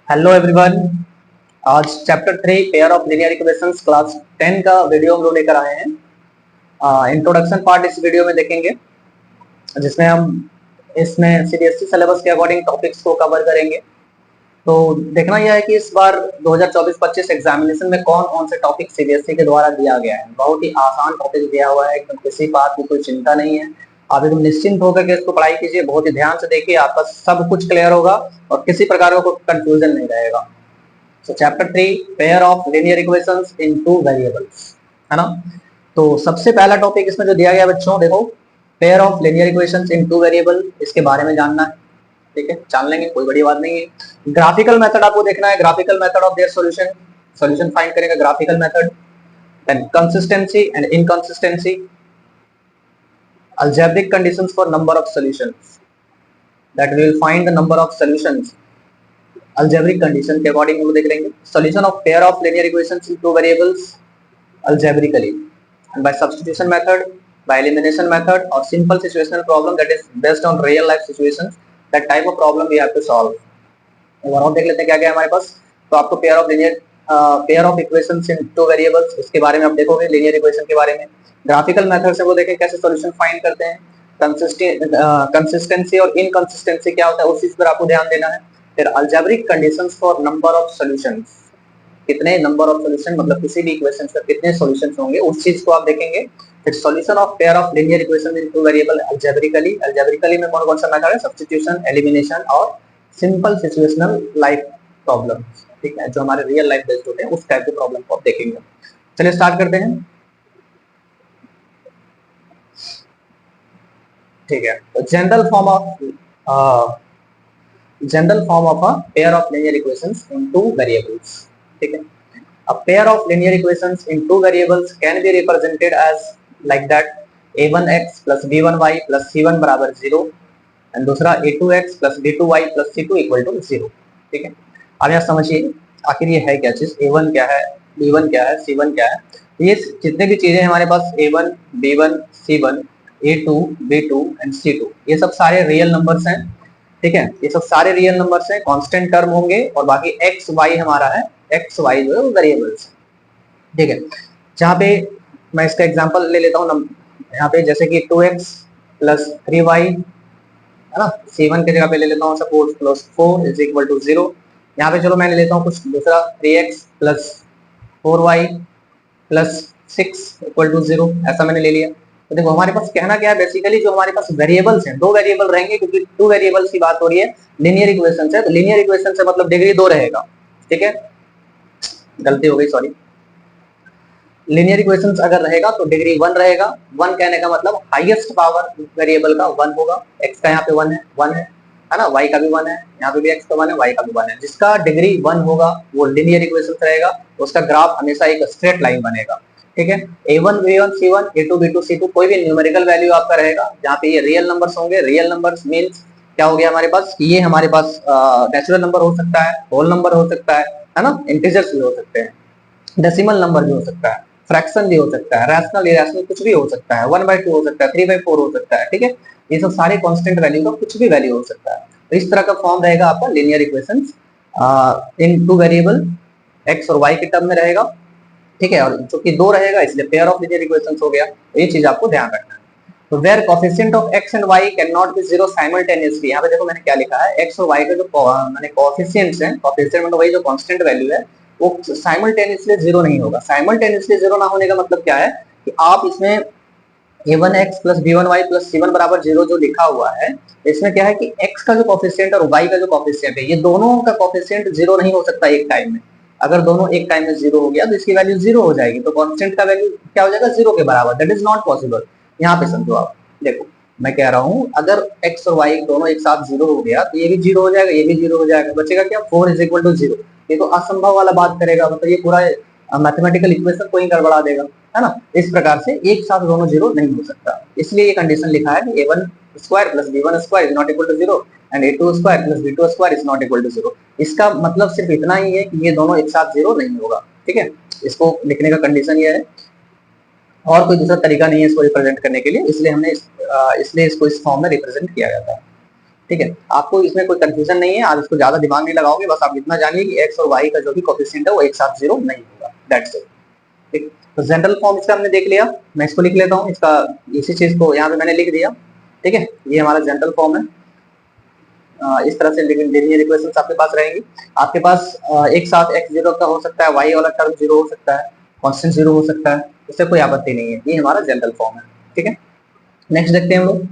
Hello everyone. आज chapter 3 pair of linear equations class 10 का video हम लोग लेकर आए हैं। इंट्रोडक्शन पार्ट इस वीडियो में देखेंगे, जिसमें हम इसमें सीबीएसई सिलेबस के अकॉर्डिंग टॉपिक्स को कवर करेंगे। तो देखना यह है कि इस बार 2024-25 एग्जामिनेशन में कौन कौन से टॉपिक सीबीएसई के द्वारा दिया गया है। बहुत ही आसान टॉपिक दिया हुआ है, एकदम किसी बात की कोई चिंता नहीं है। आप एकदम निश्चिंत होकर के इसको पढ़ाई कीजिए, बहुत ही ध्यान से देखिए, आपका सब कुछ क्लियर होगा और किसी प्रकार का कोई कंफ्यूजन नहीं रहेगा। So chapter 3 pair of linear equations in two variables, है ना। तो सबसे पहला टॉपिक इसमें जो दिया गया बच्चों, देखो pair of linear equations in two variable, इसके बारे में जानना है। ठीक है, जान लेंगे, कोई बड़ी बात नहीं है। ग्राफिकल मेथड आपको देखना है, graphical method of their solution find करेगा, graphical method. Then consistency and inconsistency, algebraic conditions for number of solutions, that we will find the number of solutions algebraic condition के अकॉर्डिंग हम देख लेंगे। solution of pair of linear equations in two variables algebraically and by substitution method, by elimination method or simple situational problem that is based on real life situations, that type of problem we have to solve। Overall देख लेते हैं क्या क्या है हमारे पास। तो आपको pair of equations in two variables, इसके बारे में आप देखोगे, लीनियर इक्वेशन के बारे में। ग्राफिकल मेथड से वो देखें कैसे सॉल्यूशन फाइंड करते हैं। कंसिस्टेंसी और इनकंसिस्टेंसी क्या होता है, उस चीज पर आपको ध्यान देना है। फिर algebraic conditions for number of solutions, कितने नंबर ऑफ सॉल्यूशन, मतलब किसी भी इक्वेशन का कितने सॉल्यूशंस होंगे, उस चीज को आप देखेंगे। फिर solution of pair of linear equation in two variable algebraically में कौन कौन सा मेथड है, सब्स्टिट्यूशन, एलिमिनेशन और सिंपल सिचुएशनल लाइफ प्रॉब्लम। ठीक है, जो हमारे रियल लाइफ बेस्ड होते हैं उस टाइप के प्रॉब्लम को आप देखेंगे। चलिए स्टार्ट करते हैं। ठीक है, तो general form of a pair of linear equations in two variables. ठीक है, a pair of linear equations in two variables can be represented as like that a1x plus b1y plus c1 बराबर 0 and दूसरा a2x plus b2y plus c2 equal to 0। ठीक है, अब यहाँ समझिए आखिर ये है क्या चीज, a1 क्या है, b1 क्या है, c1 क्या है। ये जितने भी चीजें हमारे पास a1 b1 c1 a2 b2 and c2, ये सब सारे रियल नंबर्स हैं। ठीक है, ये सब सारे रियल नंबर्स हैं, कांस्टेंट टर्म होंगे और बाकी एक्स वाई हमारा है, एक्स वाई जो है वो वेरिएबल्स। ठीक है, जहाँ पे मैं इसका एग्जांपल ले लेता हूँ, यहाँ पे जैसे कि 2x प्लस 3y, है ना, c1 के जगह पे ले लेता हूँ suppose plus 4 is equal to 0। यहाँ पे चलो मैं ले लेता हूँ कुछ दूसरा, 3x plus 4y plus 6 equal to 0, ऐसा मैंने ले लिया। तो देखो हमारे पास कहना क्या है, बेसिकली जो हमारे पास वेरिएबल्स हैं, दो वेरिएबल रहेंगे, क्योंकि टू वेरिएबल्स की बात हो रही है, लीनियर इक्वेशन से, तो लीनियर इक्वेशन से मतलब डिग्री 2 रहेगा। ठीक है, गलती हो गई, सॉरी। लीनियर इक्वेशंस अगर रहेगा तो डिग्री 1 रहेगा। 1 कहने का मतलब हाईएस्ट पावर वेरिएबल का 1 होगा। x का यहाँ पे 1 है ना, y का भी 1 है, यहाँ पे भी x का 1 है, y का भी 1 है। जिसका डिग्री 1 होगा वो लीनियर इक्वेशन रहेगा, उसका ग्राफ हमेशा एक स्ट्रेट लाइन बनेगा। ठीक है, a1 b1 c1 a2 b2 c2 कोई भी न्यूमेरिकल वैल्यू आपका रहेगा, जहाँ पे ये रियल नंबर्स होंगे। रियल नंबर्स मींस क्या हो गया हमारे पास, ये हमारे पास नेचुरल नंबर हो सकता है, होल नंबर हो सकता है ना, इंटीजर्स भी हो सकते हैं, डेसिमल नंबर भी हो सकता है, फ्रैक्शन भी हो सकता है, रैशनल इरेशनल कुछ भी हो सकता है, 1/2 हो सकता है, 3/4 हो सकता है। ठीक है, ये सब सारे कांस्टेंट वैल्यू का कुछ भी वैल्यू हो सकता है। तो इस तरह का फॉर्म रहेगा आपका लीनियर इक्वेशंस इन टू वेरिएबल, एक्स और वाई के टर्म में रहेगा। ठीक है, और चूंकि 2 रहेगा इसलिए पेयर ऑफ लीनियर इक्वेशंस हो गया। तो ये चीज आपको ध्यान रखना है। तो where coefficient of x and y can not be 0 simultaneously, यहाँ पे देखो मैंने क्या लिखा है, x और y का जो मैंने कोएफिशिएंट्स हैं, कोएफिशिएंट मतलब वही जो कांस्टेंट वैल्यू है, वो साइमल्टेनियसली 0 नहीं होगा। साइमल्टेनियसली 0 ना होने का मतलब क्या है कि आप इसमें a1x plus b1y plus c1 बराबर 0 जो लिखा हुआ है, इसमें क्या है कि x का जो कोएफिशिएंट और y का जो कोएफिशिएंट है, ये दोनों का कोएफिशिएंट 0 नहीं हो सकता एक टाइम में। अगर दोनों एक टाइम में 0 हो गया तो इसकी वैल्यू 0 हो जाएगी, तो कांस्टेंट का वैल्यू क्या हो जाएगा, 0 के बराबर। That is not possible. यहाँ पे समझो आप, देखो मैं कह रहा हूँ अगर x और y दोनों एक साथ 0 हो गया तो ये भी 0 हो जाएगा, ये भी 0 हो जाएगा, बचेगा क्या, 4 इज इक्वल टू 0। ये तो असंभव वाला बात करेगा, मतलब ये पूरा मैथमेटिकल इक्वेशन को ही गड़बड़ा देगा, है ना। इस प्रकार से एक साथ दोनों 0 नहीं हो सकता, इसलिए ये कंडीशन लिखा है कि a1 square plus b1 square is not equal to 0 and a2 square plus b2 square is not equal to 0। इसका मतलब सिर्फ इतना ही है कि ये दोनों एक साथ 0 नहीं होगा। ठीक है, इसको लिखने का कंडीशन ये है, और कोई दूसरा तरीका नहीं है इसको रिप्रेजेंट करने के लिए, इसलिए इसको इस फॉर्म में रिप्रेजेंट किया जाता है। ठीक है, आपको इसमें कोई कंफ्यूजन नहीं है, आप इसको ज्यादा दिमाग नहीं लगाओगे, बस आप इतना जानिए कि एक्स और वाई का जो भी कोफिशिएंट है वो एक साथ जीरो नहीं होगा, दैट्स इट। ठीक, तो जनरल फॉर्म इसका हमने देख लिया, मैं इसको लिख लेता हूँ, इसका इसी चीज को यहाँ पे मैंने लिख दिया। ठीक है, ये हमारा जनरल फॉर्म है। इस तरह से लीनियर इक्वेशंस आपके पास रहेंगी। आपके पास एक साथ x जीरो का हो सकता है, y वाला टर्म जीरो हो सकता है, कांस्टेंट जीरो हो सकता है, इससे कोई आपत्ति नहीं है, ये हमारा जनरल फॉर्म है। ठीक है, नेक्स्ट देखते हैं हम लोग,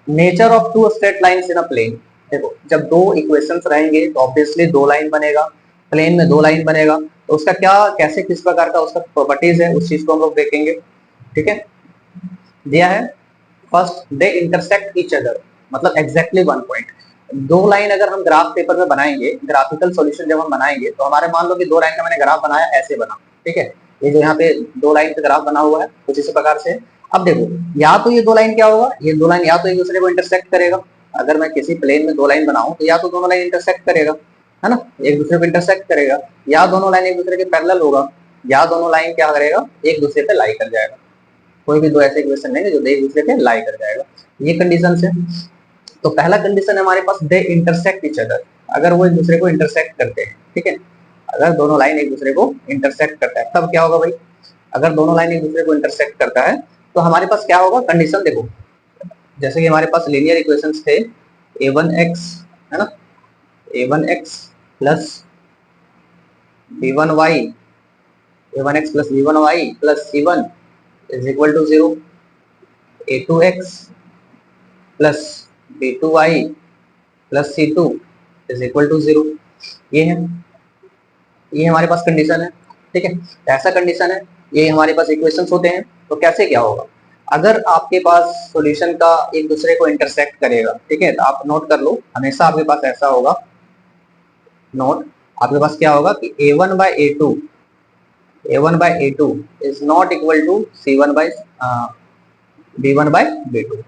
nature of two straight lines in a plane. देखो, जब दो इक्वेशंस रहेंगे तो ऑब्वियसली दो लाइन बनेगा, प्लेन में दो लाइन बनेगा, तो उसका क्या कैसे किस प्रकार का उसका प्रॉपर्टीज है उस चीज को हम लोग देखेंगे। ठीक है, दिया है first they intersect each other, मतलब एग्जैक्टली वन पॉइंट। दो लाइन अगर हम ग्राफ पेपर में बनाएंगे, ग्राफिकल सॉल्यूशन जब हम बनाएंगे, तो हमारे मान लो कि दो लाइन का मैंने ग्राफ बनाया, ऐसे बना। ठीक है, ये जो यहाँ पे दो लाइन का ग्राफ बना हुआ है कुछ इसी प्रकार से। अब देखो, या तो ये दो लाइन क्या होगा, ये दो लाइन या तो एक दूसरे को इंटरसेक्ट करेगा, अगर मैं किसी प्लेन में दो लाइन बनाऊं तो या तो दोनों लाइन इंटरसेक्ट करेगा, है ना, एक दूसरे को इंटरसेक्ट करेगा, या दोनों लाइन एक दूसरे के पैरेलल होगा, या दोनों लाइन क्या करेगा, एक दूसरे पे लाई कर जाएगा। कोई भी दो ऐसे इक्वेशन नहीं है जो एक दूसरे पे लाई कर जाएगा, ये कंडीशन है। तो पहला कंडीशन है हमारे पास दे इंटरसेक्ट ईच अदर, अगर वो एक दूसरे को इंटरसेक्ट करते हैं। ठीक है, अगर दोनों लाइन एक दूसरे को इंटरसेक्ट करता है तब क्या होगा भाई, अगर दोनों लाइन एक दूसरे को इंटरसेक्ट करता है तो हमारे पास क्या होगा कंडीशन। देखो, जैसे कि हमारे पास लीनियर इक्वेशंस थे a1x, है ना, a1x plus b1y, a1x plus b1y plus c1 is equal to 0, a2x plus b2y plus c2 is equal to 0। ये है, ये हमारे पास कंडीशन है। ठीक है, ऐसा कंडीशन है, ये हमारे पास इक्वेशंस होते हैं। तो कैसे क्या होगा, अगर आपके पास सॉल्यूशन का एक दूसरे को इंटरसेक्ट करेगा, ठीक है, तो आप नोट कर लो, हमेशा आपके पास ऐसा होगा, नोट, आपके पास क्या होगा कि a1 by a2, a1 by a2 is not equal to c1 by b1 by b2,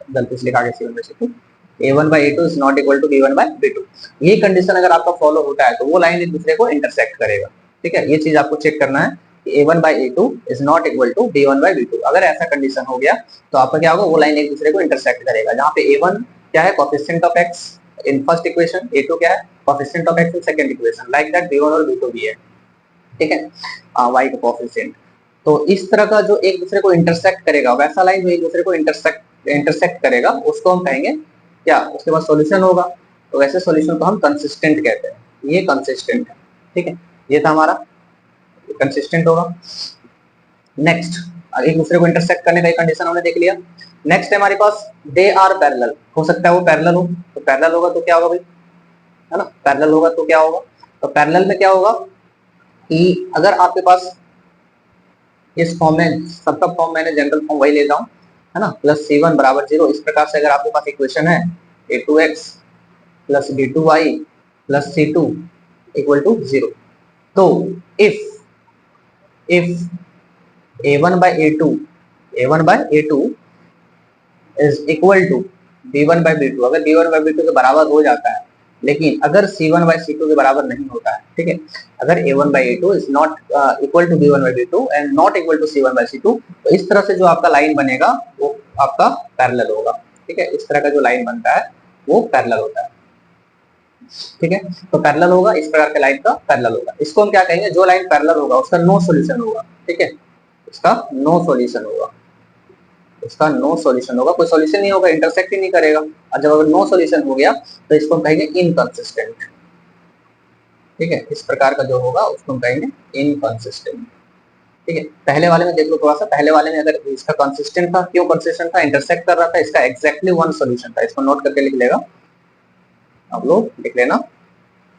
गलती से लिखा गया c1 by c2, a1 by a2 is not equal to b1 by b2। ये कंडीशन अगर आपका फॉलो होता है तो वो लाइन एक दूसरे को इंटरसेक्ट करेगा। ठीक है, ये चीज आपको चेक करना है कि a1 by a2 is not equal to b1 by b2। अगर ऐसा कंडीशन हो गया तो आपका क्या होगा, वो लाइन एक दूसरे को इंटरसेक्ट करेगा, जहाँ पे a1 क्या है, coefficient of x in first equation, a2 क्या है, coefficient of x in second equation, like that b1 और b2 भी है। ठीक है, y का कोएफिशिएंट। तो इस तरह का जो एक दूसरे को इंटरसेक्ट करेगा, वैसा लाइन जो एक दूसरे को इंटरसेक्ट करेगा, उसको हम कहेंगे क्या, उसके बाद सॉल्यूशन होगा। तो वैसे सॉल्यूशन को हम कंसिस्टेंट कहते हैं, ये कंसिस्टेंट है। ठीक है, ये था हमारा कंसिस्टेंट होगा। नेक्स्ट, एक दूसरे को इंटरसेक्ट करने का एक कंडीशन हमने देख लिया। नेक्स्ट है हमारे पास दे आर पैरेलल, हो सकता है वो पैरेलल हो, तो पैरेलल होगा तो क्या होगा भाई, है ना, पैरेलल होगा तो क्या होगा, तो पैरेलल में क्या होगा कि अगर आपके पास इस फॉर्म में, सबका फॉर्म मैंने जनरल फॉर्म वही लेता हूँ, है ना, प्लस c1 बराबर 0, इस प्रकार से अगर आपके पास इक्वेशन है a2x plus b2y plus c2 equal to 0, तो if a1 by a2 is equal to b1 by b2, अगर b1 by b2 के बराबर हो जाता है, लेकिन अगर c1 by c2 के बराबर नहीं होता है, ठीक है, अगर a1 by a2 is not equal to b1 by b2 and not equal to c1 by c2, तो इस तरह से जो आपका लाइन बनेगा वो आपका पैरेलल होगा। ठीक है, इस तरह का जो लाइन बनता है वो पैरेलल होता है। ठीक है, तो पैरेलल होगा, इस प्रकार के लाइन का पैरेलल होगा, इसको हम क्या कहेंगे, जो लाइन पैरेलल होगा उसका नो सॉल्यूशन होगा। ठीक है, इसका नो सॉल्यूशन होगा, इसका नो सॉल्यूशन होगा, कोई सॉल्यूशन नहीं होगा, इंटरसेक्ट ही नहीं करेगा। और जब अगर नो सॉल्यूशन हो गया तो इसको हम कहेंगे इनकंसिस्टेंट। ठीक है, इस प्रकार का जो होगा उसको हम कहेंगे इनकंसिस्टेंट। ठीक है, पहले वाले में देख लो थोड़ा सा, पहले वाले में अगर इसका कंसिस्टेंट था, क्यों कंसिस्टेंट था, इंटरसेक्ट कर रहा था, इसका एग्जैक्टली वन सॉल्यूशन था, इसको नोट करके लिख लेगा, आप लोग लिख लेना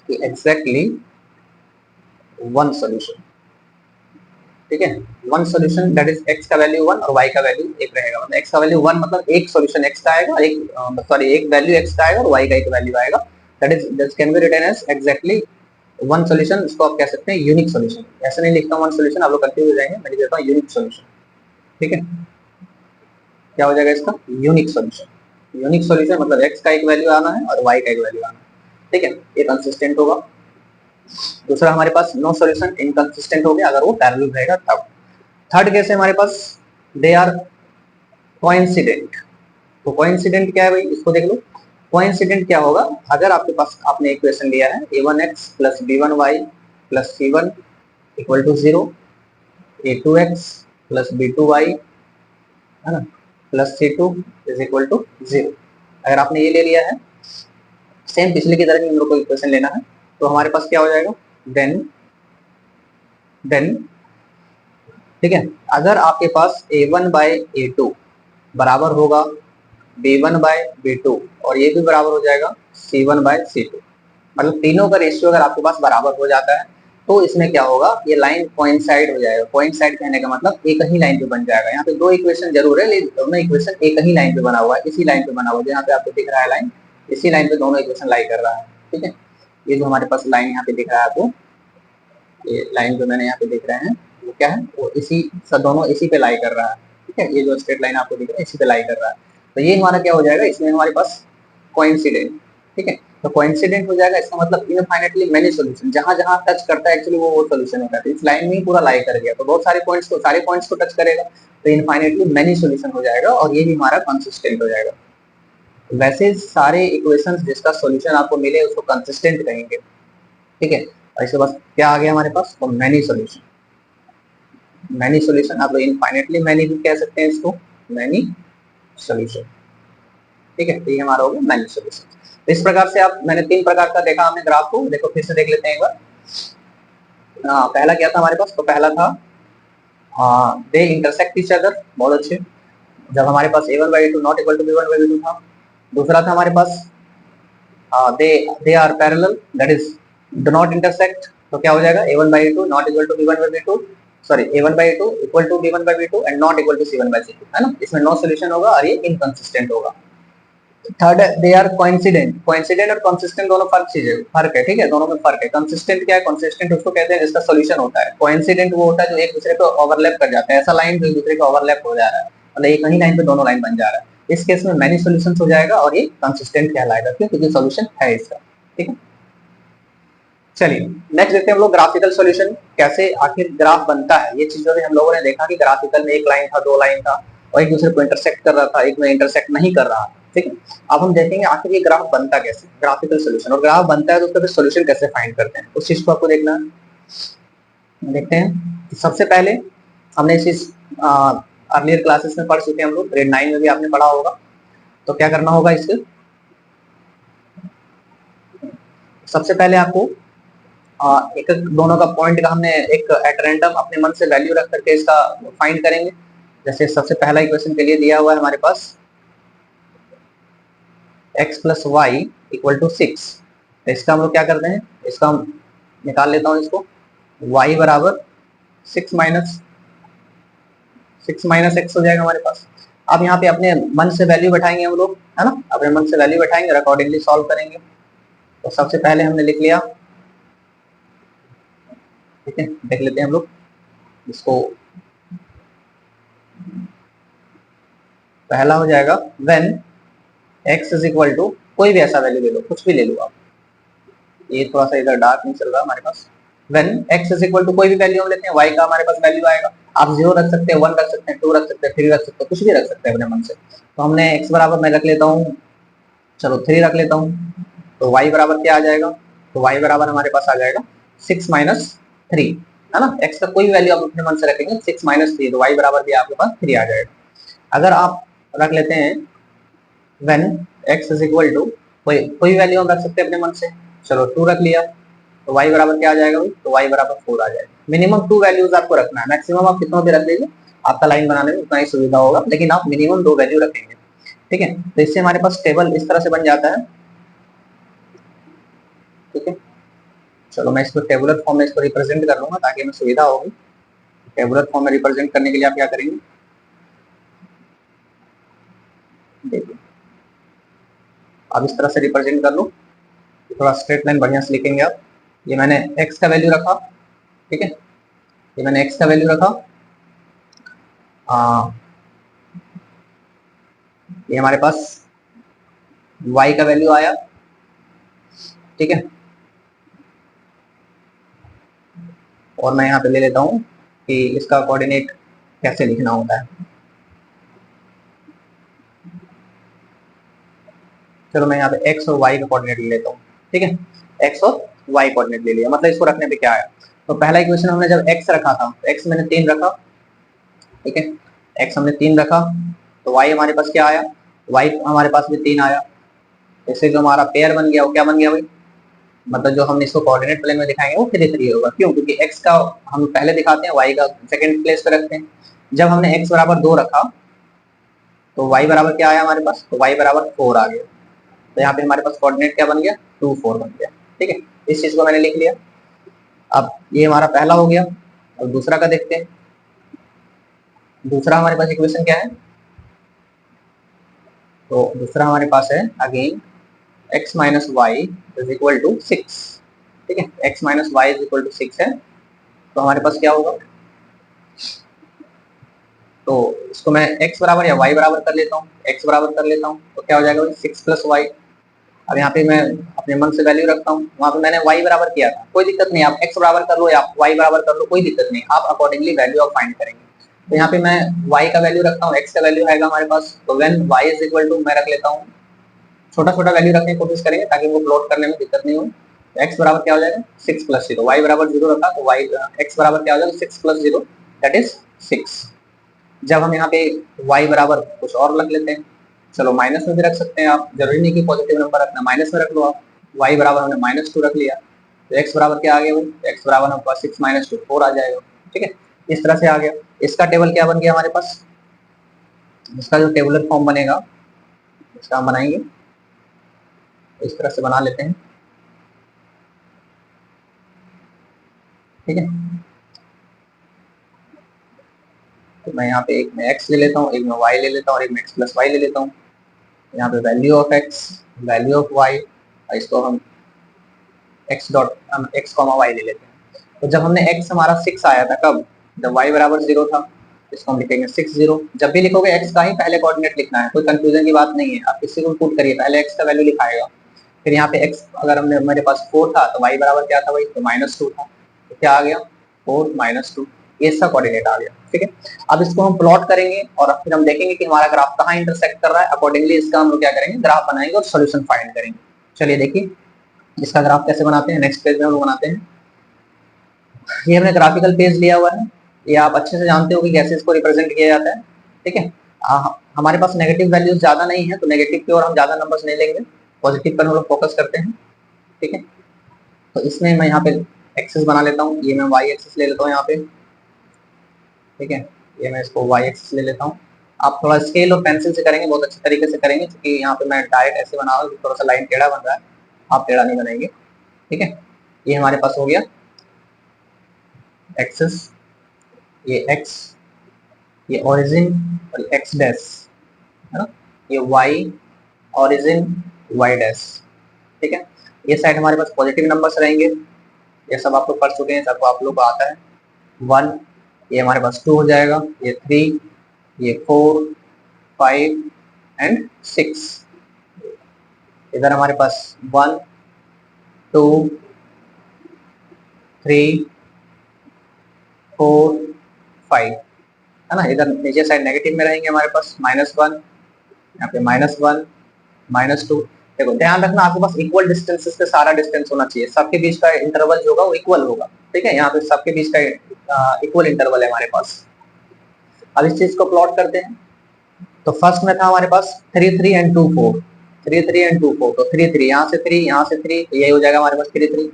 कि एग्जैक्टली वन सॉल्यूशन। ठीक है, one solution that is x का वैल्यू 1 और y का वैल्यू 1 रहेगा, मतलब x का वैल्यू 1 मतलब एक सॉल्यूशन x का आएगा, एक सॉरी एक वैल्यू x का आएगा और y का एक वैल्यू आएगा, that is this can be written as exactly one solution. इसको आप कह सकते हैं यूनिक सॉल्यूशन, ऐसे नहीं लिखता वन सॉल्यूशन, आप लोग कंफ्यूज हो जाएंगे, मैं लिख देता हूं यूनिक सॉल्यूशन। ठीक है, क्या हो जाएगा इसका, यूनिक सॉल्यूशन। यूनिक सॉल्यूशन मतलब x का एक वैल्यू आना है और y का एक वैल्यू आना है। ठीक है, ये कंसिस्टेंट होगा। दूसरा हमारे पास नो सॉल्यूशन, इनकंसिस्टेंट हो गया अगर वो पैरेलल रहेगा तब। थर्ड केस है हमारे पास दे आर कोइंसिडेंट। तो कोइंसिडेंट क्या है भाई, इसको देख लो। कोइंसिडेंट क्या होगा, अगर आपके पास आपने इक्वेशन लिया है a1x plus b1y plus c1 equal to 0, a2x plus b2y है ना plus c2 is equal to 0, अगर आपने ये ले लिया है, सेम पिछले की तरह ही हम लोग को इक्वेशन लेना है, तो हमारे पास क्या हो जाएगा, देन देन ठीक है, अगर आपके पास a1 बाय a2 बराबर होगा b1 बाय b2 और ये भी बराबर हो जाएगा c1 बाय c2, मतलब तीनों का रेशियो अगर आपके पास बराबर हो जाता है, तो इसमें क्या होगा, ये लाइन कोइंसाइड हो जाएगा। कोइंसाइड कहने का मतलब एक ही लाइन पे बन जाएगा। यहाँ पे दो इक्वेशन जरूर है, लेकिन दोनों इक्वेशन एक ही लाइन पे बना हुआ है, इसी लाइन पे बना हुआ है, यहाँ पे आपको दिख रहा है लाइन, इसी लाइन पे दोनों इक्वेशन लाई कर रहा है। ठीक है, ये जो हमारे पास लाइन यहाँ पे दिख रहा है आपको, ये लाइन जो मैंने यहाँ पे दिख रहे हैं वो क्या है, वो इसी सब दोनों इसी पे लाई कर रहा है। ठीक है, ये जो स्ट्रेट लाइन आपको दिख रहा है इसी पे लाई कर रहा है, तो ये हमारा क्या हो जाएगा, इसमें हमारे पास कोइंसिडेंट। ठीक है, तो कोइंसिडेंट हो जाएगा, इसका मतलब इनफाइनेटली मेनी सॉल्यूशन, जहां जहां टच करता है एक्चुअली वो सॉल्यूशन होगा, तो इस लाइन में ही पूरा लाई कर गया, तो बहुत सारे पॉइंट्स को टच करेगा, तो इनफाइनेटली मेनी सॉल्यूशन हो जाएगा और ये भी हमारा कंसिस्टेंट हो जाएगा। वैसे सारे इक्वेशंस जिसका सॉल्यूशन आपको मिले उसको कंसिस्टेंट कहेंगे। ठीक है, और इसके बाद क्या आ गया हमारे पास, तो मैनी सॉल्यूशन। मैनी सॉल्यूशन आप इनफाइनेटली मैनी भी कह सकते हैं इसको, मैनी सॉल्यूशन। ठीक है, तो ये हमारा हो गया मैनी सॉल्यूशन। तो इस प्रकार से आप, मैंने तीन प्रकार का देखा हमने ग्राफ को, देखो फिर से देख लेते हैं एक बार। पहला क्या था हमारे पास, तो पहला था दे इंटरसेक्ट ईच अदर, बहुत अच्छे, जब हमारे पास a1/a2 not equal to b1/b2 था। दूसरा था हमारे पास they are parallel, that is do not intersect, तो क्या हो जाएगा, a1/a2 not equal to b1/b2, sorry a1/a2 equal to b1/b2 and not equal to c1/c2, है ना, इसमें नो सॉल्यूशन होगा और ये इनकंसिस्टेंट होगा। थर्ड है दे आर कोइंसिडेंट। कोइंसिडेंट और कंसिस्टेंट दोनों फर्क है। ठीक है, दोनों में फर्क है। कंसिस्टेंट क्या है, कंसिस्टेंट उसको कहते हैं जिसका सॉल्यूशन होता है, कोइंसिडेंट वो होता है जो एक दूसरे को ओवरलैप कर जाता है, ऐसा लाइन जो एक दूसरे को ओवरलैप हो जा रहा है, मतलब एक ही लाइन पे दोनों लाइन बन जा रहा है, इस केस में मैनी सॉल्यूशंस हो जाएगा और ये कंसिस्टेंट कहलाएगा, क्योंकि सॉल्यूशन है इसका। ठीक है, चलिए नेक्स्ट देखते हैं हम लोग ग्राफिकल सॉल्यूशन, कैसे आखिर ग्राफ बनता है। ये चीजों में हम लोगों ने देखा कि ग्राफिकल में एक लाइन था, दो लाइन था और एक दूसरे को इंटरसेक्ट कर रहा था, एक में इंटरसेक्ट नहीं कर रहा था। ठीक है, अब हम देखेंगे आखिर ये ग्राफ बनता कैसे, ग्राफिकल सॉल्यूशन, और ग्राफ बनता है तो उसका फिर सॉल्यूशन कैसे फाइंड करते हैं, उस चीज को आपको देखना है। देखते हैं, सबसे पहले हमने इस चीज अर्लियर क्लासेस में पढ़ चुके हैं हम लोग, ग्रेड 9 में भी आपने पढ़ा होगा। तो क्या करना होगा, इसके सबसे पहले आपको एक दोनों का पॉइंट का हमने एक एट रैंडम अपने मन से वैल्यू रख करके इसका फाइंड करेंगे। जैसे सबसे पहला इक्वेशन के लिए दिया हुआ है हमारे पास x plus y equal to 6, तो इसका हम लोग क्या करते हैं, इसका हम निकाल लेता हूँ इसको, y बराबर 6 माइनस एक्स हो जाएगा हमारे पास। अब यहाँ पे अपने मन से वैल्यू बैठाएंगे हम लोग, है ना, अपने मन से वैल्यू बैठाएंगे और अकॉर्डिंगली सॉल्व करेंगे। तो सबसे पहले हमने लिख लिया, ठीक है, देख लेते हैं हम लोग इसको। पहला हो जाएगा when x is equal to, कोई भी ऐसा वैल्यू ले लो, कुछ भी ले लो आप, ये थोड़ा सा इधर डार्क नहीं चल रहा हमारे पास। When x is equal to कोई भी वैल्यू हम लेते हैं, y का हमारे पास वैल्यू आएगा, आप 0 रख सकते हैं, 1 रख सकते हैं, 2 रख सकते हैं, 3 रख सकते हैं, कुछ भी रख सकते हैं अपने मन से। तो हमने x बराबर मैं रख लेता हूँ, चलो 3 रख लेता हूँ, तो y बराबर क्या आ जाएगा, तो y बराबर हमारे पास आ जाएगा 6 माइनस 3, है ना, x का कोई भी वैल्यू आप अपने मन से रखेंगे 6 माइनस 3, तो y बराबर भी आपके पास 3 आ जाएगा। अगर आप रख लेते हैं when x is equal to, कोई वैल्यू हम रख सकते हैं अपने मन से, चलो 2 रख लिया, तो y बराबर क्या आ जाएगा भाई, तो y बराबर 4 आ जाएगा। मिनिमम 2 वैल्यूज आपको रखना है, मैक्सिमम आप कितना भी रख लीजिए, आपका लाइन बनाने में उतना ही सुविधा होगा, लेकिन आप मिनिमम 2 वैल्यू रखेंगे। ठीक है, तो इससे हमारे पास टेबल इस तरह से बन जाता है। ठीक है, चलो मैं इसको टेबुलर फॉर्म में इसको रिप्रेजेंट कर लूंगा ताकि हमें सुविधा होगी। टेबुलर फॉर्म में रिप्रेजेंट करने के लिए आप क्या करेंगे, देखिए आप इस तरह से रिप्रेजेंट कर लो, थोड़ा स्ट्रेट लाइन बढ़िया से लिखेंगे आप। ये मैंने x का वैल्यू रखा, ठीक है, ये मैंने x का वैल्यू रखा, ये हमारे पास y का वैल्यू आया। ठीक है, और मैं यहाँ पे ले लेता हूँ कि इसका कोऑर्डिनेट कैसे लिखना होता है। चलो मैं यहाँ पे एक्स और वाई का कोऑर्डिनेट ले लेता हूँ, ठीक है। एक्स और वाई कोऑर्डिनेट ले लिया, मतलब इसको रखने पे क्या आया, तो पहला इक्वेशन हमने जब एक्स रखा था, तो एक्स मैंने 3 रखा, ठीक है। एक्स हमने 3 रखा, तो वाई हमारे पास क्या आया, वाई हमारे पास भी 3 आया। इससे जो हमारा पेयर बन गया वो क्या बन गया भाई, मतलब जो हम इसको कोऑर्डिनेट प्लेन में दिखाएंगे वो 3 3 होगा। क्यों, क्योंकि एक्स का हम पहले दिखाते हैं, वाई का सेकंड प्लेस पे रखते हैं। जब हमने एक्स बराबर 2 रखा, तो वाई बराबर क्या आया हमारे पास, तो वाई बराबर 4 आ गया। तो यहाँ पे हमारे पास कोऑर्डिनेट क्या बन गया, 2 4 बन गया, ठीक है। इस चीज को मैंने लिख लिया। अब ये हमारा पहला हो गया, और दूसरा का देखते हैं। दूसरा हमारे पास इक्वेशन क्या है, तो दूसरा हमारे पास है again x minus y is equal to 6, ठीक है। x minus y is equal to 6 है, तो हमारे पास क्या होगा, तो इसको मैं x बराबर या y बराबर कर लेता हूँ, x बराबर कर लेता हूँ, तो क्या हो जाएगा 6 प्लस वाई। अब यहाँ पे मैं अपने मन से वैल्यू रखता हूँ, वहां पे मैंने y बराबर किया था, कोई दिक्कत नहीं, आप x बराबर कर लो या y बराबर कर लो, कोई दिक्कत नहीं, आप अकॉर्डिंगली वैल्यू आप फाइंड करेंगे। तो यहाँ पे मैं y का वैल्यू रखता हूँ, x का वैल्यू आएगा हमारे पास, तो when y is equal to, मैं रख लेता हूँ छोटा छोटा वैल्यू रखने की कोशिश करेंगे ताकि वो प्लॉट करने में दिक्कत नहीं हो। तो x बराबर क्या हो जाएगा 6 प्लस 0, y बराबर 0 रखा, तो y x बराबर क्या हो जाएगा 6 प्लस 0 दैट इज 6। जब हम यहाँ पे y बराबर कुछ और रख लेते हैं, चलो माइनस में भी रख सकते हैं आप, जरूरी नहीं कि पॉजिटिव नंबर रखना, माइनस में रख लो आप। y बराबर हमने -2 रख लिया, तो x बराबर क्या आ गया भाई, x बराबर हमारे पास 6 माइनस 2 4 आ जाएगा, ठीक है। इस तरह से आ गया। इसका टेबल क्या बन गया हमारे पास, इसका जो टेबुलर फॉर्म बनेगा इसका हम बनाएंगे, इस तरह से बना लेते हैं, ठीक है। तो मैं यहाँ पे एक में x ले लेता हूँ, एक में y ले लेता हूँ और एक में x प्लस वाई ले लेता हूँ। यहाँ पे value of x, value of y, और इसको हम x डॉट हम x कॉमा y ले लेते हैं। तो जब हमने x हमारा 6 आया था, कब, जब y बराबर 0 था, इसको हम लिखेंगे 6 0। जब भी लिखोगे x का ही पहले कोऑर्डिनेट लिखना है, कोई कंफ्यूजन की बात नहीं है, आप किसी को पुट करिए, पहले x का वैल्यू लिखाएगा, फिर यहाँ पे x अगर हमने मेरे पास 4 था तो y बराबर क्या था भाई, तो -2 था, तो क्या आ गया 4 -2, ये इसका कोऑर्डिनेट आ गया, ठीक है। अब इसको हम प्लॉट करेंगे और फिर हम देखेंगे कि हमारा ग्राफ कहाँ इंटरसेक्ट कर रहा है, अकॉर्डिंगली इसका हम लोग क्या करेंगे, ग्राफ बनाएंगे और सोल्यूशन फाइंड करेंगे। चलिए देखिए इसका ग्राफ कैसे बनाते हैं, नेक्स्ट पेज में हम लोग बनाते हैं। ये हमने ग्राफिकल पेज लिया हुआ है, ये आप अच्छे से जानते हो कि कैसे इसको रिप्रेजेंट किया जाता है, ठीक है। हमारे पास नेगेटिव वैल्यूज ज्यादा नहीं है, तो नेगेटिव की ओर हम ज्यादा नंबर्स नहीं लेंगे, पॉजिटिव पर हम लोग फोकस करते हैं, ठीक है। तो इसमें मैं यहाँ पे एक्सेस बना लेता हूँ, ये मैं वाई एक्सेस ले लेता हूँ यहाँ पे, ठीक है। ये मैं इसको वाई एक्सेस ले लेता हूँ। आप थोड़ा स्केल और पेंसिल से करेंगे, बहुत अच्छे तरीके से करेंगे, क्योंकि यहाँ पे मैं डायरेक्ट ऐसे बना रहा हूँ, थोड़ा सा लाइन टेढ़ा बन रहा है, आप टेढ़ा नहीं बनाएंगे, ठीक है। ये हमारे पास हो गया एक्सेस, ये एक्स, ये ओरिजिन और एक्स डैश, है ना, ये वाई ओरिजिन वाई डैश, ठीक है। ये साइड हमारे पास पॉजिटिव नंबर्स रहेंगे, ये सब आप लोग पढ़ चुके हैं, सब आप लोग को आता है। 1, ये हमारे पास 2 हो जाएगा, ये 3, ये 4 5 एंड 6। इधर हमारे पास 1 2 3 4 5, है ना। इधर नीचे साइड नेगेटिव में रहेंगे हमारे पास -1, यहाँ पे -1 -2। देखो ध्यान रखना, आपके पास इक्वल डिस्टेंसेस पे सारा डिस्टेंस होना चाहिए, सबके बीच का इंटरवल जो होगा वो इक्वल होगा, ठीक है। यहाँ पे सबके बीच का इक्वल इंटरवल है हमारे पास। अब इस चीज को प्लॉट करते हैं। तो फर्स्ट में था हमारे पास 3 3 एंड 2 4, 3 3 एंड 2 4, तो 3 3 यहाँ से 3 यहाँ से 3, तो यही हो जाएगा हमारे पास 3 3,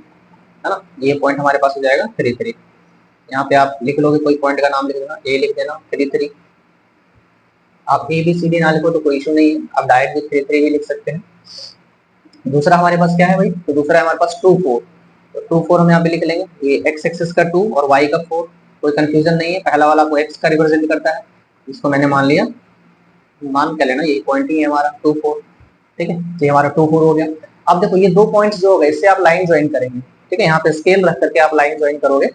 है ना। ये पॉइंट हमारे पास हो जाएगा 3 3। यहाँ पे आप लिख लोगे, कोई पॉइंट का नाम लिख देना, ए लिख देना 3 3। आप ए बी सी डी ना लिखो तो कोई इशू नहीं है, आप डायरेक्ट भी 3 3 भी लिख सकते हैं। दूसरा हमारे पास क्या है भाई, तो दूसरा है हमारे पास 2 4, तो 2 4 हम यहाँ पे लिख लेंगे, ये एक्स एक्सिस का 2 और वाई का 4, कोई कंफ्यूजन नहीं है, पहला वाला को एक्स का रिप्रेजेंट करता है, इसको मैंने मान लिया, मान क्या लेना, यही पॉइंट ही है हमारा 2 4, ठीक है। ये हमारा 2 4 हो गया। अब देखो ये 2 पॉइंट्स जो हो गए, इससे आप लाइन ज्वाइन करेंगे, ठीक है। यहाँ पे स्केल रख करके आप लाइन ज्वाइन करोगे।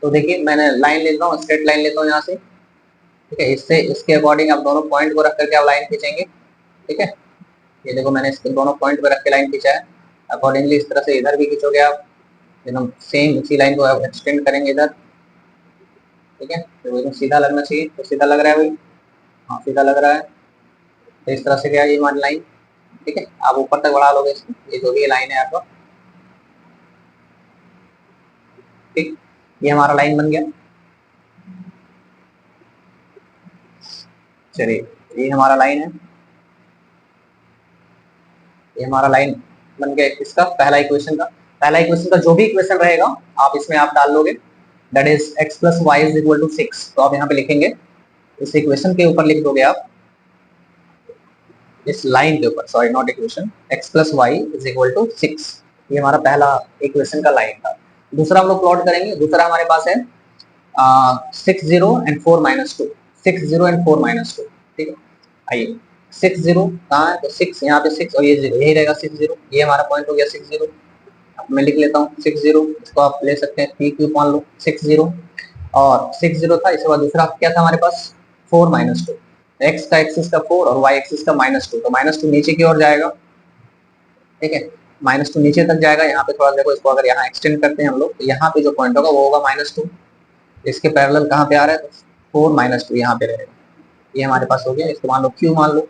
तो देखिए मैंने लाइन लेता हूँ, स्ट्रेट लाइन लेता हूँ यहाँ से, ठीक है। इससे इसके अकॉर्डिंग आप दोनों पॉइंट को रख करके आप लाइन खींचेंगे, ठीक है। ये देखो मैंने इसके दोनों पॉइंट पे रख के लाइन खींचा है, अकॉर्डिंगली इस तरह से इधर भी खींचोगे आप, एकदम सेम इसी लाइन को आप एक्सटेंड करेंगे इधर, ठीक है। तो एकदम सीधा लगना चाहिए, तो सीधा लग रहा है भाई, हाँ सीधा लग रहा है। तो इस तरह से क्या है ये हमारी लाइन, ठीक है, आप ऊपर तक बढ़ा लोगे इसको, ये जो भी लाइन है आपका, ठीक, ये हमारा लाइन बन गया। चलिए, ये हमारा लाइन है, ये हमारा लाइन बन गया इसका पहला इक्वेशन का। पहला इक्वेशन का जो भी इक्वेशन रहेगा आप इसमें आप डाल लोगे, that is x plus y is equal to 6। तो आप यहाँ पे लिखेंगे, इस इक्वेशन के ऊपर लिख दोगे आप, इस लाइन के ऊपर, sorry not equation, x plus y is equal to 6। ये हमारा पहला इक्वेशन का लाइन था। दूसरा हम लोग प्लॉट करेंगे, दूसरा हमारे पास है 6 0 and 4 - 2, 6 0 and 4 - 2, ठीक है। आइए, 6 0 कहाँ है, तो 6 यहाँ पे 6 और ये 0, यही रहेगा 6 0, ये हमारा पॉइंट हो गया 6 0। मैं लिख लेता हूँ 6 0, इसको आप ले सकते हैं पी क्यू मान लो 6 0, और 6 0 था। इसके बाद दूसरा क्या था हमारे पास, 4 - 2, एक्स का एक्सिस का 4 और वाई एक्सिस का -2, तो -2 नीचे की ओर जाएगा, ठीक है, -2 नीचे तक जाएगा। यहाँ पे थोड़ा देखो, इसको अगर यहाँ एक्सटेंड करते हैं हम लोग, तो यहाँ पे जो पॉइंट होगा वो होगा -2, इसके पैरेलल कहाँ पे आ रहा है, 4 - 2 यहाँ पे रहेगा। ये हमारे पास हो गया, इसको मान लो क्यू मान लो,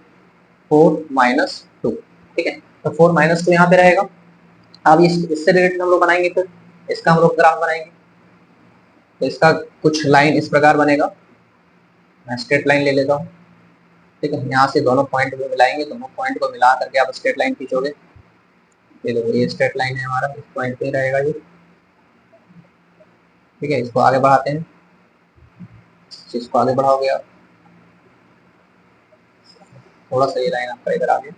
4 - 2, ठीक है। तो 4 - 2 यहाँ पे रहेगा। अब इससे रिलेटेड हम लोग बनाएंगे, फिर इसका हम लोग ग्राफ बनाएंगे। तो इसका कुछ लाइन इस प्रकार बनेगा, मैं स्ट्रेट लाइन ले लेता हूँ, ठीक है। यहाँ से दोनों पॉइंट को मिलाएंगे, दोनों पॉइंट को मिला करके आप स्ट्रेट लाइन खींचोगे। ये देखो, ये स्ट्रेट लाइन है हमारा, इस पॉइंट पे रहेगा ये, ठीक है। इसको आगे बढ़ाते हैं, इसको आगे बढ़ाओगे आप, थोड़ा सा ये लाइन आपका इधर आ गया,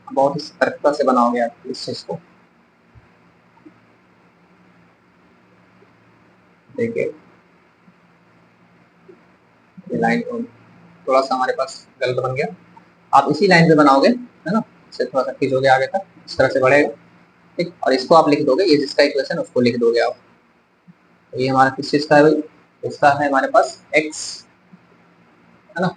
बहुत ही सतर्कता से बनाओगे आप इस चीज को। देखिए, ये लाइन थोड़ा सा हमारे पास गलत बन गया, आप इसी लाइन पे बनाओगे, है ना, इससे थोड़ा सा खींचोगे आगे तक, इस तरह से बढ़ेगा, ठीक। और इसको आप लिख दोगे, ये जिसका इक्वेशन उसको लिख दोगे आप। तो ये हमारा किस चीज का है भाई, इसका है हमारे पास x, है ना,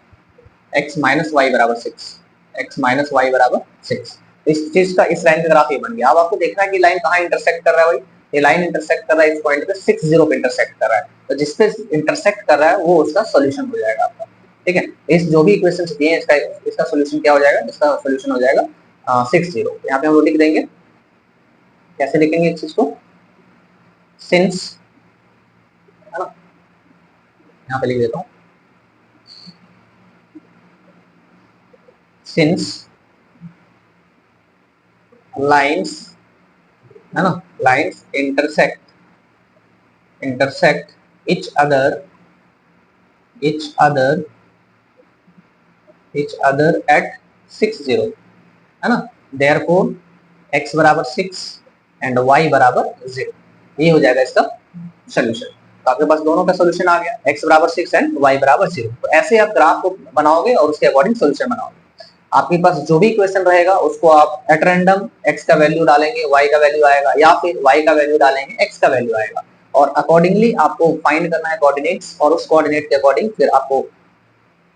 x - y बराबर 6, x - y बराबर 6। इस चीज का, इस लाइन का ग्राफ ये बन गया। अब आपको देखना है कि लाइन कहाँ इंटरसेक्ट कर रहा है भाई, ये लाइन इंटरसेक्ट कर रहा है इस पॉइंट पे, 6 0 पे इंटरसेक्ट कर रहा है। तो जिस पे इंटरसेक्ट कर रहा है वो उसका सोल्यूशन हो जाएगा आपका, ठीक है। इस जो भी इक्वेशन दिए हैं, इसका इसका सोल्यूशन क्या हो जाएगा, इसका सोल्यूशन हो जाएगा 6 0। यहाँ पे हम लोग लिख देंगे, कैसे लिखेंगे इस चीज को, सिंस, है ना, यहाँ पे लिख देता हूँ, सिंस लाइन्स, है ना, lines intersect each other each other each other at 6 0, है ना, therefore x बराबर 6 एंड y बराबर 0। ये हो जाएगा इसका सोल्यूशन। तो आपके पास दोनों का सोल्यूशन आ गया, x बराबर 6 एंड y बराबर 0। तो ऐसे आप ग्राफ को बनाओगे और उसके अकॉर्डिंग सोल्यूशन बनाओगे। आपके पास जो भी इक्वेशन रहेगा उसको आप एट रैंडम x का वैल्यू डालेंगे, y का वैल्यू आएगा, या फिर y का वैल्यू डालेंगे, x का वैल्यू आएगा, और अकॉर्डिंगली आपको फाइंड करना है कोऑर्डिनेट्स, और उस कोऑर्डिनेट के अकॉर्डिंग फिर आपको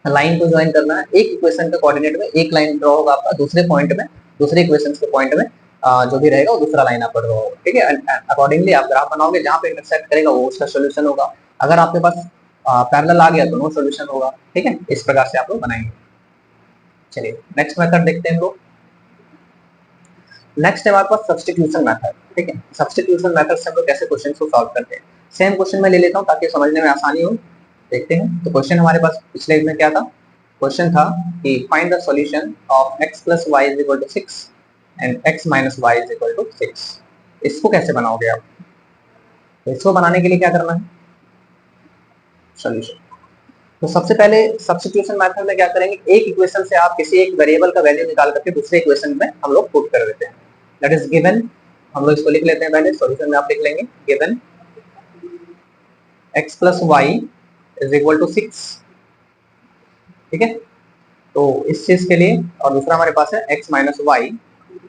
लाइन को ज्वाइन करना है। एक इक्वेशन के कोऑर्डिनेट में एक लाइन ड्रॉ होगा आपका, दूसरे पॉइंट में, दूसरे इक्वेशन के पॉइंट में जो भी रहेगा वो दूसरा लाइन आपका ड्रॉ होगा, ठीक है। अकॉर्डिंगली आप ग्राफ बनाओगे, जहाँ पे इंटरसेक्ट करेगा वो उसका सोल्यूशन होगा। अगर आपके पास पैरेलल आ गया तो नो सोल्यूशन होगा, ठीक है। इस प्रकार से आप लोग बनाएंगे। चलिए नेक्स्ट मेथड देखते हैं हम लोग। नेक्स्ट है हमारे पास सब्स्टिट्यूशन मेथड, ठीक है। सब्स्टिट्यूशन मेथड से हम लोग कैसे क्वेश्चन को सॉल्व करते हैं। सेम क्वेश्चन मैं ले लेता हूँ ताकि समझने में आसानी हो। देखते हैं, तो क्वेश्चन हमारे पास पिछले में क्या था, क्वेश्चन था कि find the solution of x plus y is equal to 6 and x minus y is equal to 6। इसको कैसे बनाओगे आप, तो इसको बनाने के लिए क्या करना है, सॉल्यूशन। तो सबसे पहले सब्स्टिट्यूशन मेथड में क्या करेंगे, एक इक्वेशन से आप किसी एक वेरिएबल का वैल्यू निकाल करके दूसरे इक्वेशन में हम लोग पुट कर देते हैं। दैट इज गिवन, हम लोग इसको लिख लेते हैं पहले, सॉल्यूशन में आप लिख लेंगे given x plus y is equal to 6, ठीक है। तो इस चीज के लिए, और दूसरा हमारे पास है x minus y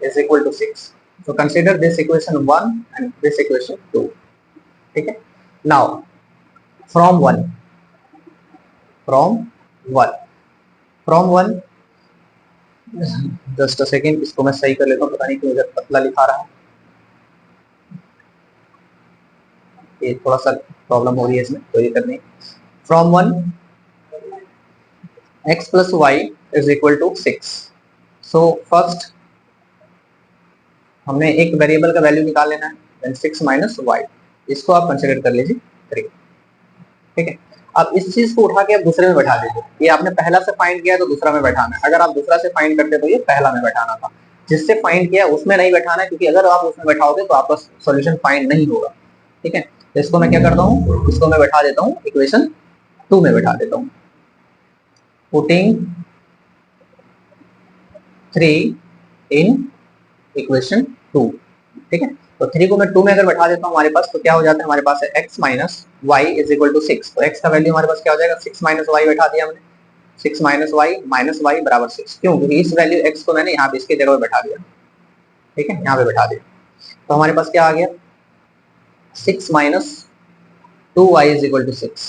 is equal to 6। so consider this equation 1 and this equation 2, ठीक है। now from 1 from 1 from 1, just a second, इसको मैं सही कर लेता हूँ, पता नहीं क्यों इधर पतला लिखा रहा है, ये थोड़ा सा प्रॉब्लम हो रही है इसमें, कोई दिक्कत नहीं। From 1 x plus y is equal to 6, so first हमने एक वेरिएबल का वैल्यू निकाल लेना है, देन 6 माइनस वाई, इसको आप कंसिडर कर लीजिए 3। ठीक है, अब इस चीज को उठा के आप दूसरे में बैठा दीजिए। ये आपने पहला से फाइंड किया तो दूसरा में बैठाना है, अगर आप दूसरा से फाइंड करते तो ये पहला में बैठाना था। जिससे फाइंड किया उसमें नहीं बैठाना है, क्योंकि अगर आप उसमें बैठाओगे तो आपका सॉल्यूशन फाइंड नहीं होगा। ठीक है, तो इसको मैं क्या करता हूँ, इसको मैं बैठा देता हूँ इक्वेशन 2 में बैठा देता हूँ। Putting 3 in equation 2। ठीक है, तो 3 को मैं 2 में अगर बैठा देता हूँ हमारे पास, तो क्या हो जाता है, हमारे पास है x minus y is equal to 6। तो x का वैल्यू हमारे पास क्या हो जाएगा, 6 माइनस वाई बैठा दिया हमने। 6 माइनस वाई बराबर 6, क्यों, क्योंकि इस वैल्यू x को मैंने यहाँ पे इसके जगह पे बैठा दिया। ठीक है, यहाँ पे बैठा दिया, तो हमारे पास क्या आ गया, 6 minus 2y is equal to 6।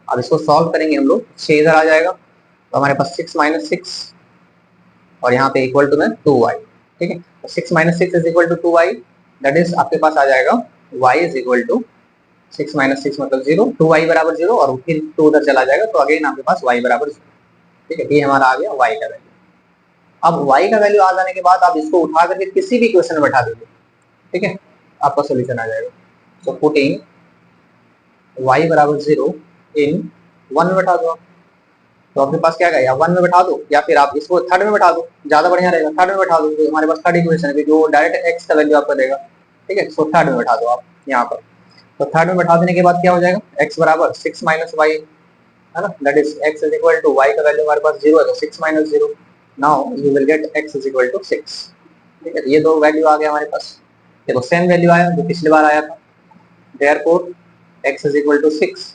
अब इसको सॉल्व करेंगे हम लोग, 6 इधर आ जाएगा, तो हमारे पास 6 माइनस 6 और यहाँ पे इक्वल टू में 2y। ठीक है, तो 6 minus 6 is equal to 2y, that is आपके पास आ जाएगा y is equal to 6 minus 6 मतलब 0, 2y बराबर 0, और फिर 2 उधर चला जाएगा, तो अगेन आपके पास y बराबर 0। ठीक है, ये हमारा आ गया y का वैल्यू। अब y का वैल्यू आ जाने के बाद आप इसको उठा करके किसी भी क्वेश्चन में बैठा दीजिए। ठीक है, आपका सोल्यूशन आ जाएगा। सो पुटिंग y बराबर 0 इन 1 में बैठा दो आप, तो आपके पास क्या गया, 1 में बैठा दो, या फिर आप इसको थर्ड में बैठा दो, ज्यादा बढ़िया रहेगा, थर्ड में बैठा दो, तो हमारे पास थर्ड इक्वेशन है जो डायरेक्ट x का वैल्यू आपको देगा। ठीक है, सो थर्ड में बैठा दो आप यहाँ पर। तो थर्ड में बैठा देने के बाद क्या हो जाएगा, x बराबर 6 माइनस वाई, है ना, that is x is equal to y का वैल्यू हमारे पास 0 है, तो 6 minus 0, now you will get x is equal to 6। ठीक है, ये दो वैल्यू आ गया हमारे पास। देखो सेम वैल्यू आया जो पिछली बार आया था, therefore x is equal to 6,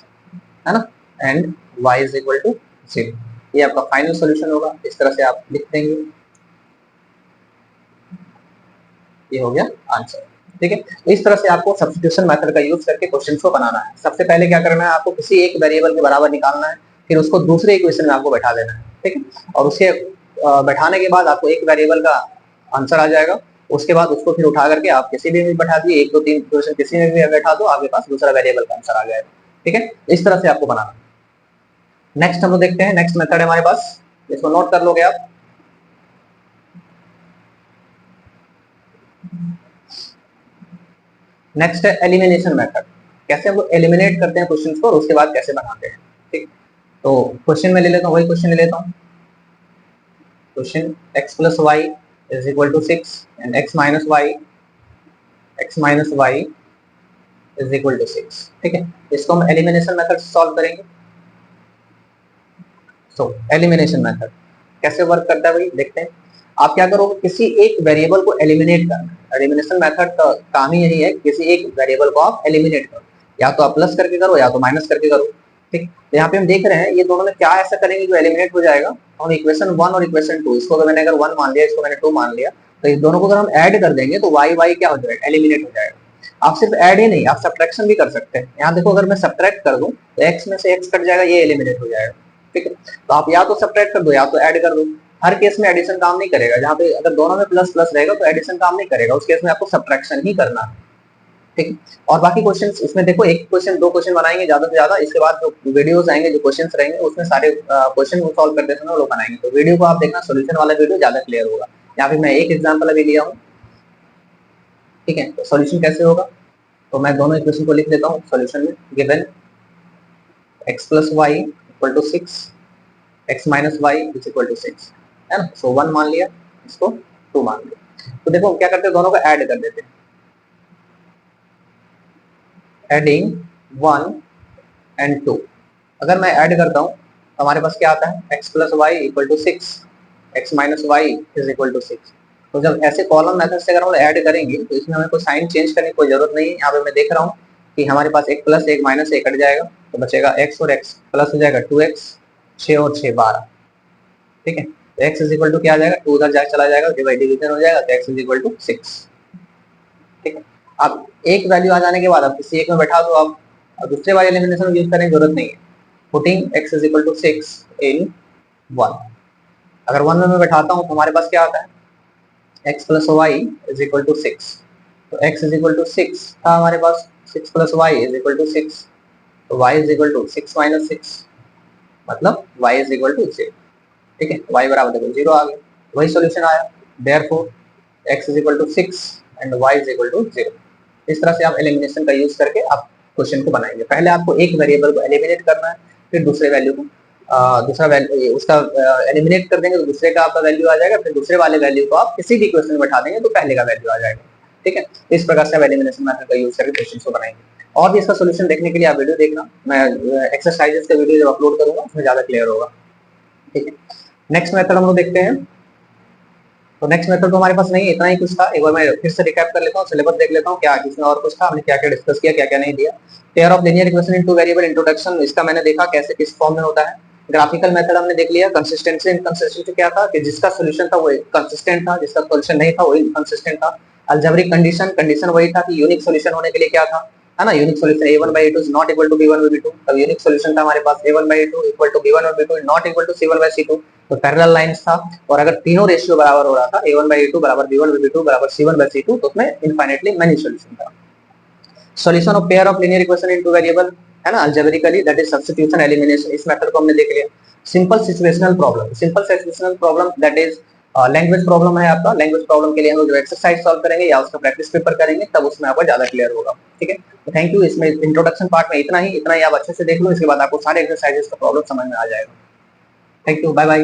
है ना, and y is equal to 0। ये आपका फाइनल सॉल्यूशन होगा, इस तरह से आप लिख देंगे। ये हो गया आंसर। ठीक है, तो इस तरह से आपको सब्स्टिट्यूशन मेथड का यूज करके क्वेश्चंस को बनाना है। सबसे पहले क्या करना है, आपको किसी एक वेरिएबल के बराबर निकालना है, फिर उसको दूसरे इक्वेशन में आपको बैठा देना है। ठीक है, और उसे बैठाने के बाद आपको एक वेरिएबल का आंसर आ जाएगा। उसके बाद उसको फिर उठा करके आप किसी भी बैठा दिए, 1 2 3 इक्वेशन किसी में भी बैठा दो, आपके पास दूसरा वेरिएबल का आंसर आ जाएगा। ठीक है, इस तरह से आपको बनाना। नेक्स्ट हम लोग देखते हैं, नेक्स्ट मेथड है हमारे पास, इसको नोट कर लोगे आप। नेक्स्ट है एलिमिनेशन मेथड। कैसे हम लोग एलिमिनेट करते हैं क्वेश्चंस को और उसके बाद कैसे बनाते हैं। ठीक, तो क्वेश्चन में ले लेता हूँ, वही क्वेश्चन ले लेता हूँ। Question x plus y is equal to 6 and x minus y is equal to 6। ठीक है, इसको हम एलिमिनेशन मेथड से सॉल्व करेंगे। सो एलिमिनेशन मेथड कैसे वर्क करता है भाई, देखते हैं। आप क्या करोगे, किसी एक वेरिएबल को एलिमिनेट करना। एलिमिनेशन मेथड का काम ही यही है, किसी एक वेरिएबल को आप एलिमिनेट करो, या तो आप प्लस करके करो या तो माइनस करके करो। ठीक, तो यहाँ पे हम देख रहे हैं ये दोनों में क्या ऐसा करेंगे जो एलिमिनेट हो जाएगा। हम इक्वेशन 1 और इक्वेशन 2, इसको मैंने अगर 1 मान लिया, इसको मैंने 2 मान लिया, तो इस दोनों को अगर हम ऐड कर देंगे तो वाई वाई क्या हो जाएगा, एलिमिनेट हो जाएगा। आप सिर्फ ऐड ही नहीं, आप सब्ट्रैक्शन भी कर सकते हैं। यहाँ देखो, अगर मैं सब्ट्रैक्ट कर दूं तो x में से x कट जाएगा, ये एलिमिनेट हो जाएगा। ठीक है, तो आप या तो सब्ट्रैक्ट कर दो या तो ऐड कर दो। हर केस में एडिशन काम नहीं करेगा, जहाँ पे अगर दोनों में प्लस प्लस रहेगा तो एडिशन काम नहीं करेगा, उस केस में आपको सब्ट्रैक्शन ही करना है। ठीक, और बाकी क्वेश्चंस इसमें देखो, एक क्वेश्चन 2 क्वेश्चन बनाएंगे ज्यादा से ज्यादा, इसके बाद जो वीडियोस आएंगे, जो क्वेश्चंस रहेंगे, उसमें सारे क्वेश्चन को सॉल्व करते समय लोग बनाएंगे। तो वीडियो को आप देखना, सॉल्यूशन वाला वीडियो ज्यादा क्लियर होगा। यहाँ पे मैं एक एग्जांपल अभी लिया हूँ। ठीक है, तो सॉल्यूशन कैसे होगा, तो मैं दोनों इक्वेशन को लिख लेता हूँ सॉल्यूशन में। Given x plus y equal to 6, x minus y is equal to 6, है ना। सो 1 मान लिया, इसको 2 मान लिया। तो देखो हम क्या करते हैं, दोनों को ऐड कर देते हैं। एडिंग 1 एंड 2, अगर मैं ऐड करता हूँ तो हमारे पास क्या आता है, x plus y equal to 6, x minus y is equal to 6। तो जब ऐसे कॉलम मेथड से अगर हम ऐड करेंगे तो इसमें हमें कोई साइन चेंज करने की कोई जरूरत नहीं है। यहाँ पे मैं देख रहा हूँ कि हमारे पास एक प्लस एक माइनस एक कट जाएगा, तो बचेगा x और x, प्लस हो जाएगा 2x, 6 और 6 12। ठीक है, तो x इज इक्वल टू क्या आ जाएगा, 2 उधर चला जाएगा, डिवाइड डिवीजन हो जाएगा, तो x इज इक्वल टू 6। ठीक है, अब एक वैल्यू आ जाने के बाद आप किसी एक में बैठा दो आप, और दूसरे वाले एलिमिनेशन यूज करने की जरूरत नहीं है। Putting x is equal to 6 in 1, अगर 1 में मैं बैठाता हूँ तो हमारे पास क्या आता है, x plus y is equal to 6। तो x इज इक्वल टू 6 था हमारे पास, 6 plus y is equal to 6, तो y is equal to 6 minus 6, मतलब y इज इक्वल टू 0। ठीक है, y बराबर देखो 0 आ गया। वही सॉल्यूशन आया, therefore x is equal to 6 and y is equal to 0। इस तरह से आप एलिमिनेशन का यूज करके आप क्वेश्चन को बनाएंगे। पहले आपको एक वेरिएबल को एलिमिनेट करना है, फिर दूसरे वैल्यू को दूसरा वैल्यू उसका एलिमिनेट कर देंगे तो दूसरे का आपका वैल्यू आ जाएगा, फिर दूसरे वाले वैल्यू को आप किसी भी क्वेश्चन में बैठा देंगे तो पहले का वैल्यू आ जाएगा। ठीक है, इस प्रकार से आप एलिमिनेशन मेथड का यूज करके क्वेश्चन को बनाएंगे। और भी इसका सोल्यूशन देखने के लिए आप वीडियो देखना, मैं एक्सरसाइजेस का वीडियो जब अपलोड करूंगा उसमें ज्यादा क्लियर होगा। ठीक है, नेक्स्ट मेथड हम लोग देखते हैं। तो नेक्स्ट मेथड तो हमारे पास नहीं, इतना ही कुछ था। एक बार मैं फिर से रिकैप कर लेता हूँ, सिलेबस देख लेता हूँ क्या इसमें और कुछ था, हमने क्या क्या डिस्कस किया, क्या क्या नहीं दिया। Pair of linear equation in two variable introduction, इसका मैंने देखा कैसे किस फॉर्म में होता है। ग्राफिकल मेथड हमने देख लिया। कंसिस्टेंसी इनकंसिस्टेंसी क्या था कि जिसका सोल्यूशन था वो कंसिस्टेंट था, जिसका सोल्यूशन नहीं था वो इनकंसिस्टेंट था। अलजेब्रिक कंडीशन, कंडीशन वही था कि यूनिक सोल्यूशन होने के लिए क्या था, है ना, unique solution a1/a2 is not equal to b1/b2। तब यूनिक सोल्यूशन था हमारे पास a1/a2 equal to b1/b2 not equal to c1/c2। तो पैरेलल लाइंस था, और अगर तीनों रेशियो बराबर हो रहा था a1/a2 बराबर b1/b2 बराबर c1/c2 तो उसमें इनफाइनाइटली मेनी सॉल्यूशन था। Solution of pair of linear equation in two variable, है ना, algebraically that is substitution elimination, इस मेथड को हमने देख लिया। Simple situational problem, simple situational problem that is language problem है आपका। लैंग्वेज प्रॉब्लम के लिए हम लोग जो एक्सरसाइज सॉल्व करेंगे या उसका प्रैक्टिस पेपर करेंगे तब उसमें आपको ज्यादा क्लियर होगा। ठीक है, तो थैंक यू। इसमें इंट्रोडक्शन पार्ट में इतना ही आप अच्छे से देख लो, इसके बाद आपको सारे एक्सरसाइजेस का प्रॉब्लम समझ में आ जाएगा। Thank you, bye bye.